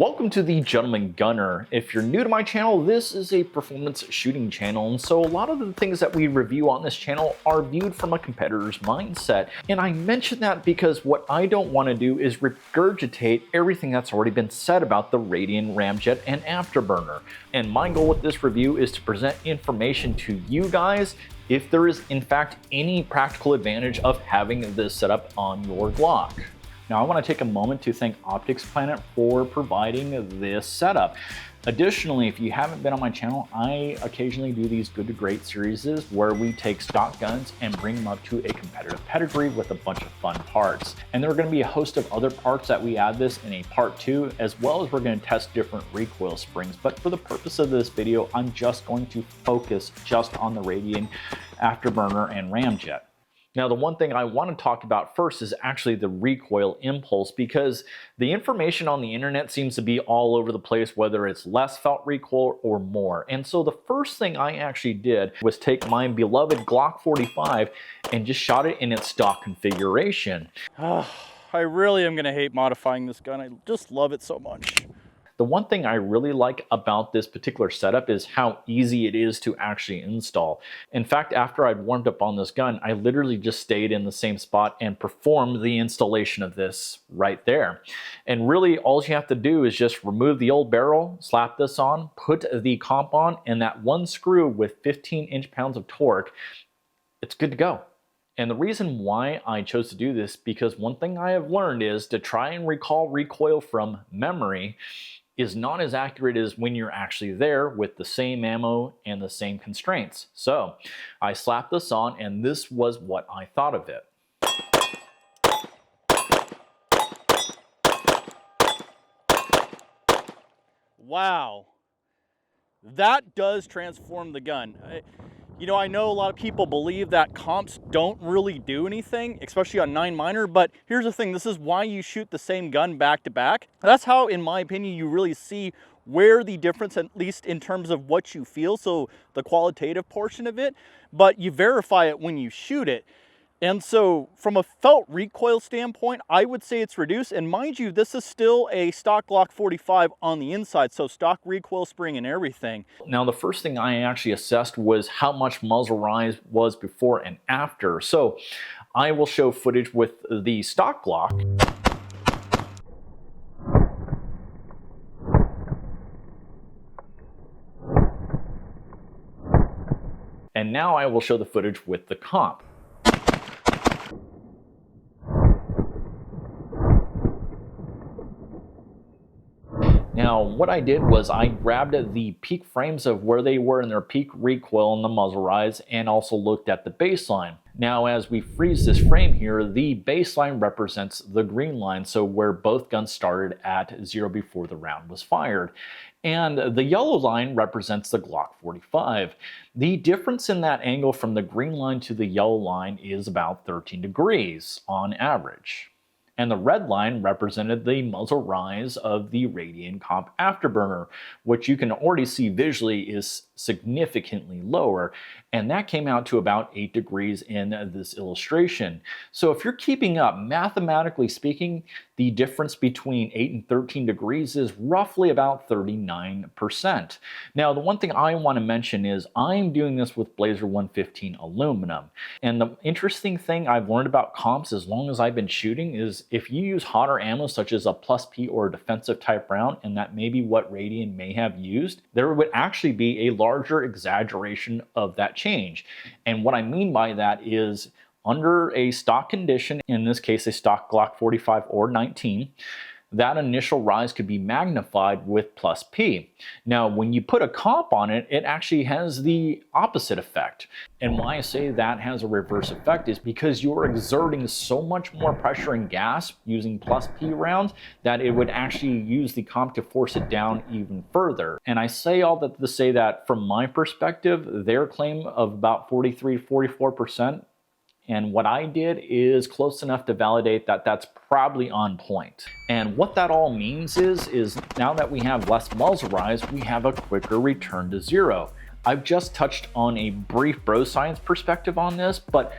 Welcome to the Gentleman Gunner. If you're new to my channel, this is a performance shooting channel, and so a lot of the things that we review on this channel are viewed from a competitor's mindset. And I mention that because what I don't want to do is regurgitate everything that's already been said about the Radian Ramjet and Afterburner. And my goal with this review is to present information to you guys if there is in fact any practical advantage of having this setup on your Glock. Now, I want to take a moment to thank Optics Planet for providing this setup. Additionally, if you haven't been on my channel, I occasionally do these good to great series where we take stock guns and bring them up to a competitive pedigree with a bunch of fun parts. And there are going to be a host of other parts that we add this in a part 2, as well as we're going to test different recoil springs. But for the purpose of this video, I'm just going to focus just on the Radian Afterburner and Ramjet. Now, the one thing I want to talk about first is actually the recoil impulse, because the information on the internet seems to be all over the place, whether it's less felt recoil or more. And so the first thing I actually did was take my beloved Glock 45 and just shot it in its stock configuration. I really am going to hate modifying this gun. I just love it so much. The one thing I really like about this particular setup is how easy it is to actually install. In fact, after I'd warmed up on this gun, I literally just stayed in the same spot and performed the installation of this right there. And really, all you have to do is just remove the old barrel, slap this on, put the comp on, and that one screw with 15 inch-pounds of torque, it's good to go. And the reason why I chose to do this, because one thing I have learned is to try and recall recoil from memory is not as accurate as when you're actually there with the same ammo and the same constraints. So I slapped this on, and this was what I thought of it. Wow, that does transform the gun. You know, I know a lot of people believe that comps don't really do anything, especially on 9mm, but here's the thing, this is why you shoot the same gun back to back. That's how, in my opinion, you really see where the difference, at least in terms of what you feel, so the qualitative portion of it, but you verify it when you shoot it. And so from a felt recoil standpoint, I would say it's reduced. And mind you, this is still a stock Glock 45 on the inside, so stock recoil spring and everything. Now, the first thing I actually assessed was how much muzzle rise was before and after. So I will show footage with the stock Glock. And now I will show the footage with the comp. Now, what I did was I grabbed the peak frames of where they were in their peak recoil and the muzzle rise, and also looked at the baseline. Now, as we freeze this frame here, the baseline represents the green line, so where both guns started at 0 before the round was fired. And the yellow line represents the Glock 45. The difference in that angle from the green line to the yellow line is about 13 degrees on average. And the red line represented the muzzle rise of the Radian Comp Afterburner, which you can already see visually is significantly lower, and that came out to about 8 degrees in this illustration. So if you're keeping up, mathematically speaking, the difference between 8 and 13 degrees is roughly about 39%. Now, the one thing I want to mention is I'm doing this with Blazer 115 aluminum. And the interesting thing I've learned about comps as long as I've been shooting is if you use hotter ammo such as a plus P or a defensive type round, and that may be what Radian may have used, there would actually be a larger exaggeration of that change. And what I mean by that is under a stock condition, in this case a stock Glock 45 or 19, that initial rise could be magnified with plus P. Now, when you put a comp on it, it actually has the opposite effect. And why I say that has a reverse effect is because you're exerting so much more pressure and gas using plus P rounds that it would actually use the comp to force it down even further. And I say all that to say that from my perspective, their claim of about 43 to 44%, and what I did is close enough to validate that that's probably on point. And what that all means is now that we have less muzzle rise, we have a quicker return to zero. I've just touched on a brief bro science perspective on this, but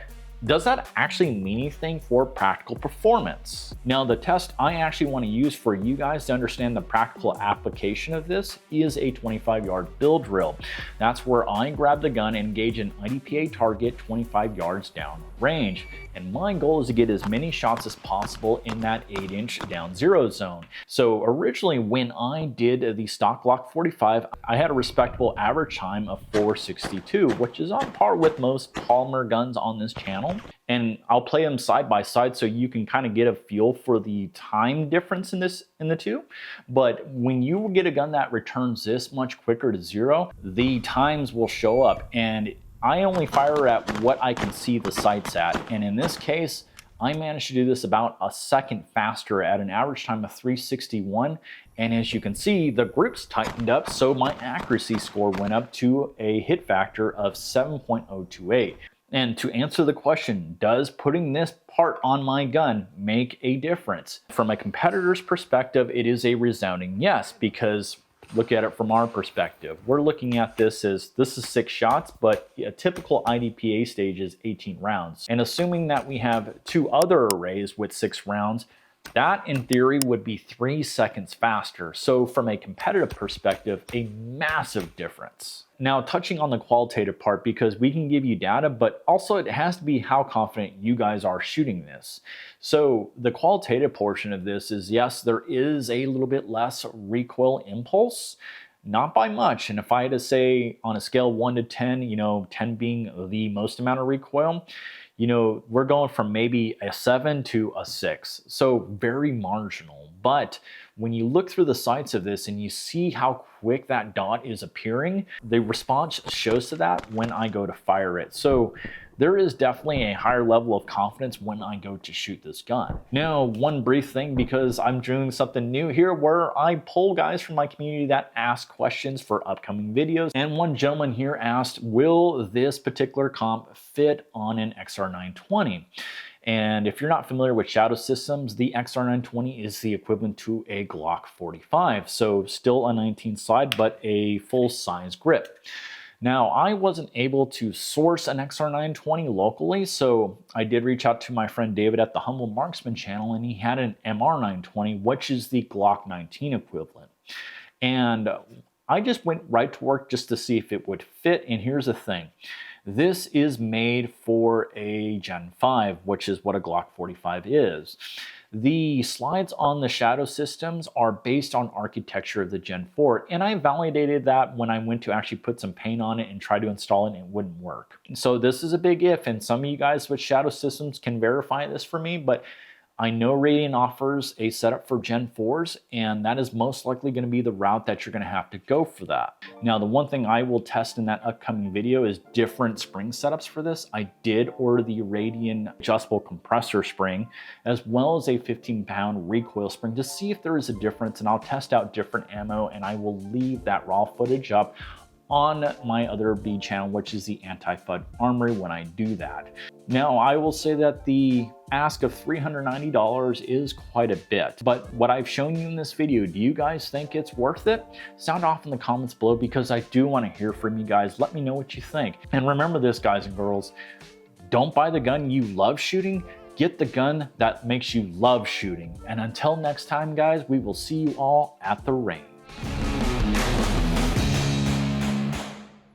Does that actually mean anything for practical performance? Now, the test I actually want to use for you guys to understand the practical application of this is a 25-yard build drill. That's where I grab the gun and engage an IDPA target 25 yards down range. And my goal is to get as many shots as possible in that 8-inch down zero zone. So originally when I did the stock Glock 45, I had a respectable average time of 4:62, which is on par with most polymer guns on this channel. And I'll play them side by side so you can kind of get a feel for the time difference in the two. But when you get a gun that returns this much quicker to zero, the times will show up, and I only fire at what I can see the sights at. And in this case, I managed to do this about a second faster at an average time of 3:61. And as you can see, the grips tightened up, so my accuracy score went up to a hit factor of 7.028. And to answer the question, does putting this part on my gun make a difference? From a competitor's perspective, it is a resounding yes, because look at it from our perspective. We're looking at this as, this is 6 shots, but a typical IDPA stage is 18 rounds. And assuming that we have 2 other arrays with 6 rounds, that in theory would be 3 seconds faster. So from a competitive perspective, a massive difference. Now, touching on the qualitative part, because we can give you data, but also it has to be how confident you guys are shooting this. So the qualitative portion of this is, yes, there is a little bit less recoil impulse, not by much. And if I had to say on a scale 1 to 10, 10 being the most amount of recoil, we're going from maybe a 7 to a 6. So very marginal. But when you look through the sights of this and you see how quick that dot is appearing, the response shows to that when I go to fire it. So there is definitely a higher level of confidence when I go to shoot this gun. Now, one brief thing, because I'm doing something new here where I poll guys from my community that ask questions for upcoming videos. And one gentleman here asked, will this particular comp fit on an XR920? And if you're not familiar with shadow systems, the XR920 is the equivalent to a Glock 45. So still a 19 slide, but a full size grip. Now, I wasn't able to source an XR920 locally, so I did reach out to my friend David at the Humble Marksman channel, and he had an MR920, which is the Glock 19 equivalent. And I just went right to work just to see if it would fit, and here's the thing. This is made for a Gen 5, which is what a Glock 45 is. The slides on the shadow systems are based on architecture of the Gen 4, and I validated that when I went to actually put some paint on it and try to install it, and it wouldn't work. So this is a big if, and some of you guys with shadow systems can verify this for me, but I know Radian offers a setup for Gen 4s, and that is most likely going to be the route that you're going to have to go for that. Now, the one thing I will test in that upcoming video is different spring setups for this. I did order the Radian adjustable compressor spring, as well as a 15-pound recoil spring to see if there is a difference, and I'll test out different ammo, and I will leave that raw footage up on my other B channel, which is the Anti-FUD Armory, when I do that. Now, I will say that the ask of $390 is quite a bit, but what I've shown you in this video, do you guys think it's worth it? Sound off in the comments below, because I do want to hear from you guys. Let me know what you think. And remember this, guys and girls, don't buy the gun you love shooting, get the gun that makes you love shooting. And until next time, guys, we will see you all at the range.